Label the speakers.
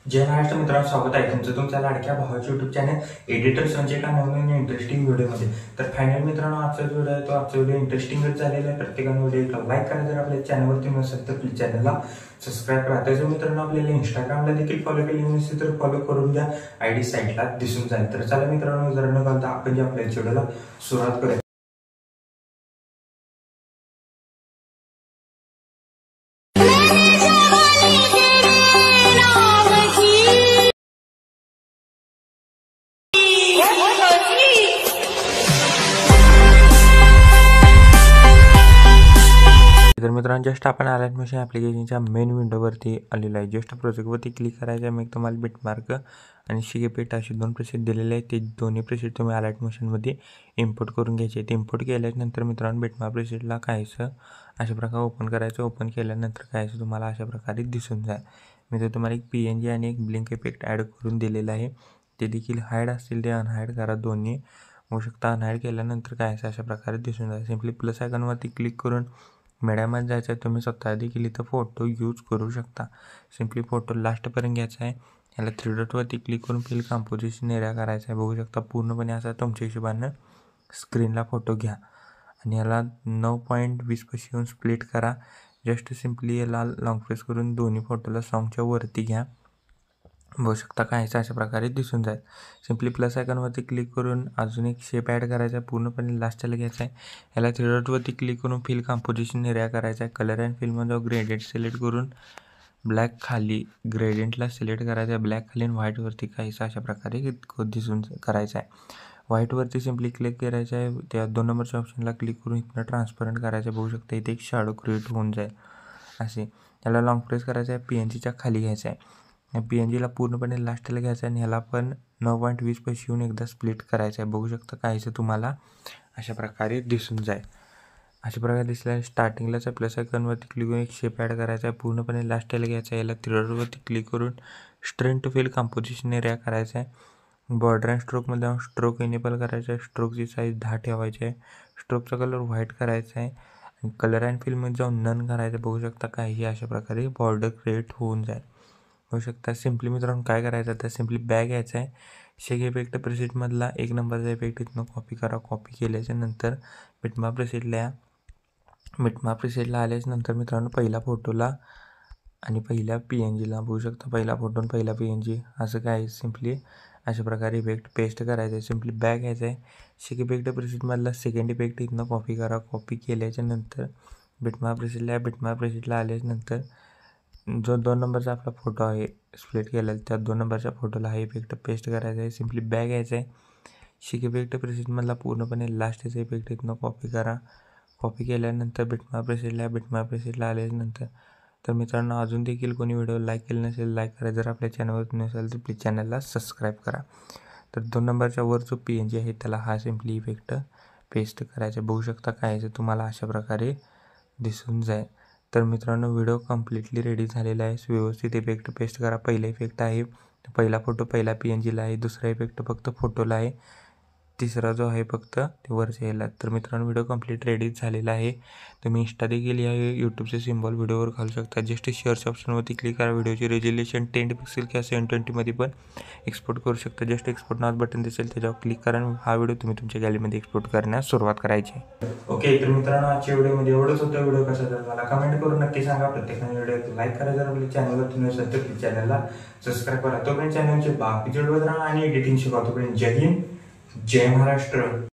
Speaker 1: जय महाराष्ट्र मित्रांनो, स्वागत आहे तुमचं तुमच्या लाडक्या भावाच्या युट्यूब चॅनल एडिटर संजय का नवीन इंटरेस्टिंग व्हिडिओमध्ये. तर फायनल मित्रांनो, आजचा व्हिडिओ आहे तो आजचा व्हिडिओ इंटरेस्टिंगच झालेला आहे. प्रत्येकाने व्हिडिओ लाईक करा, जर आपल्या चॅनलवरती नसेल तर प्लीज चॅनलला सबस्क्राईब करा. त्याचं मित्रांनो आपल्याला इंस्टाग्रामला देखील फॉलो केली नसेल तर फॉलो करून द्या, आयडी साईडला दिसून जाईल. तर चला मित्रांनो, जर न घालता आपण जे आपल्या व्हिडिओला सुरुवात करूया. तर मित्रांनो, जस्ट आपण ॲडमिशन ॲप्लिकेशनच्या मेन विंडोवरती आलेलं आहे. जस्ट प्रोजेक्टवरती क्लिक करायचं आहे. मग तुम्हाला बिटमार्क आणि शिकेपेट असे दोन प्रेसेट दिलेले आहेत. ते दोन्ही प्रेसेट तुम्ही ॲडमिशनमध्ये इम्पोर्ट करून घ्यायचे आहेत. इम्पोर्ट केल्यानंतर मित्रांनो, बिटमार्क प्रेसेटला काहीसं अशा प्रकारे ओपन करायचं. ओपन केल्यानंतर काहीसं तुम्हाला अशा प्रकारे दिसून जाईल. मी तर तुम्हाला एक PNG आणि एक ब्लिंक इफेक्ट ॲड करून दिलेलं आहे. ते देखील हाईड असतील ते अनहाईड करा, दोन्ही होऊ शकता. अनहाईड केल्यानंतर काहीसं अशा प्रकारे दिसून जाईल. सिम्पली प्लस आयकॉनवरती क्लिक करून मीडियामध्ये जायचं आहे. तुम्ही स्वतः देखील इथं फोटो यूज करू शकता. सिम्पली फोटो लास्टपर्यंत घ्यायचा आहे. याला 3 डॉटवरती क्लिक करून फिल कंपोजिशन एरिया करायचा आहे. बघू शकता पूर्णपणे असा तुमच्या हिशोबानं स्क्रीनला फोटो घ्या आणि याला 9.20 पाशी येऊन स्प्लिट करा. जस्ट सिम्पली याला लॉंग प्रेस करून दोन्ही फोटोला सॉन्गच्या वरती घ्या. बघू शकता काहीसं अशा प्रकारे दिसून जाईल. सिम्पली प्लस आयकॉनवरती क्लिक करून अजून एक शेप ॲड करायचा आहे. पूर्णपणे लास्टला घ्यायचा आहे. याला 3 डॉटवरती क्लिक करून फिल कंपोजिशन एरिया करायचा आहे. कलर अँड फिलमध्ये ग्रेडियंट सिलेक्ट करून ब्लॅक खाली ग्रेडियंटला सिलेक्ट करायचं आहे. ब्लॅक खाली आणि व्हाईटवरती काहीसं अशा प्रकारे दिसून करायचं आहे. व्हाईटवरती सिम्पली क्लिक करायचं आहे. त्या 2 नंबरच्या ऑप्शनला क्लिक करून इथनं ट्रान्सपरंट करायचं आहे. बघू शकता इथे एक शॅडो क्रिएट होऊन जाईल असे. याला लॉंग प्रेस करायचं आहे. PNGच्या खाली घ्यायचं आहे. या PNGला पूर्णपणे लास्टला घ्यायचं आहे आणि ह्याला पण 9.20 पाशी येऊन एकदा स्प्लिट करायचं आहे. बघू शकता काहीसं तुम्हाला अशा प्रकारे दिसून जाईल. अशा प्रकारे दिसल्या स्टार्टिंगलाच प्लस आयकॉनवरती क्लिक करून एक शेप ॲड करायचा आहे. पूर्णपणे लास्टला घ्यायचा आहे. याला 3 डॉटवरती क्लिक करून strain to fill composition area करायचा आहे. बॉर्डर अँड स्ट्रोकमध्ये जाऊन स्ट्रोक इनेबल करायचा आहे. स्ट्रोकची साईज 10 ठेवायची आहे. स्ट्रोकचा कलर व्हाईट करायचा आहे आणि कलर अँड फिलमध्ये जाऊन नन करायचं. बघू शकता काही अशा प्रकारे बॉर्डर क्रिएट होऊन जाईल. होऊ शकता. सिम्पली मित्रांनो काय करायचं तर सिम्पली बॅग घ्यायचा आहे. शेक इफेक्ट प्रेसेटमधला 1 नंबरचा इफेक्ट इथनं कॉपी करा. कॉपी केल्याच्या नंतर बिटमार्क प्रेसेटला या. बिटमार्क प्रेसेटला आल्याच्या नंतर मित्रांनो पहिला फोटोला आणि पहिल्या PNGला बघू शकता. पहिला फोटो आणि पहिला PNG असं काय सिम्पली अशा प्रकारे इफेक्ट पेस्ट करायचं आहे. सिम्पली बॅग घ्यायचं आहे. शेक इफेक्ट प्रेसेटमधला सेकंड इफेक्ट इथनं कॉपी करा. कॉपी केल्याच्या नंतर बिटमार्क प्रेसेटला बिटमार्क प्रेसेटला आल्याच्या नंतर जो 2 नंबरचा आपला फोटो आहे स्प्लिट केलेला त्या 2 नंबरच्या फोटोला हा इफेक्ट पेस्ट करायचा आहे. सिम्पली बॅग घ्यायचा आहे. शेक इफेक्ट प्रेसेटमधला पूर्णपणे लास्टचा इफेक्ट इथनं कॉपी करा. कॉपी केल्यानंतर बिटमार्क प्रेसेटला आल्यानंतर तर मित्रांनो अजून देखील कोणी व्हिडिओ लाईक केले नसेल लाईक करा. जर आपल्या चॅनलवर नसेल तर प्लीज चॅनलला सबस्क्राईब करा. तर 2 नंबरच्या वर जो PNG आहे त्याला हा सिम्पली इफेक्ट पेस्ट करायचा. बघू शकता काहीसं तुम्हाला अशा प्रकारे दिसून जाईल. तर मित्रांनो व्हिडिओ कम्प्लिटली रेडी झालेला आहे. व्यवस्थित इफेक्ट पेस्ट करा. पहिला इफेक्ट आहे पहिला फोटो पहिला PNGला आहे. दुसरा इफेक्ट फक्त फोटोला आहे. तिसरा जो आहे फक्त ते वरच्या याला. तर मित्रांनो व्हिडिओ कम्प्लीट रेडीच झालेला आहे. तुम्ही इंस्टा देखील या यूट्यूबचे सिम्बॉल व्हिडिओवर घालू शकता. जस्ट शेअरच्या ऑप्शनवरती क्लिक करा. व्हिडिओची रेझोल्यूशन 10 पिक्सेल किंवा 720मध्ये पण एक्सपोर्ट करू शकता. जस्ट एक्सपोर्ट नाव बटन दिसेल त्याच्यावर क्लिक करा आणि हा व्हिडिओ तुम्ही तुमच्या गॅलरीमध्ये एक्सपोर्ट करण्यास सुरुवात करायची. ओके, तर मित्रांनो आजच्या व्हिडिओमध्ये एवढंच होतं. व्हिडिओ कसा झाला मला कमेंट करून नक्की सांगा. प्रत्येकाने व्हिडिओ लाईक करा. जर आपल्या चॅनलवर तुम्ही असेल तर प्लीज चॅनलला सबस्क्राईब करा. तोपर्यंत चॅनलचे बाकीचे व्हिडिओ आणि एडिटिंग शिकवा. तोपर्यंत जय हिंद, जय महाराष्ट्र.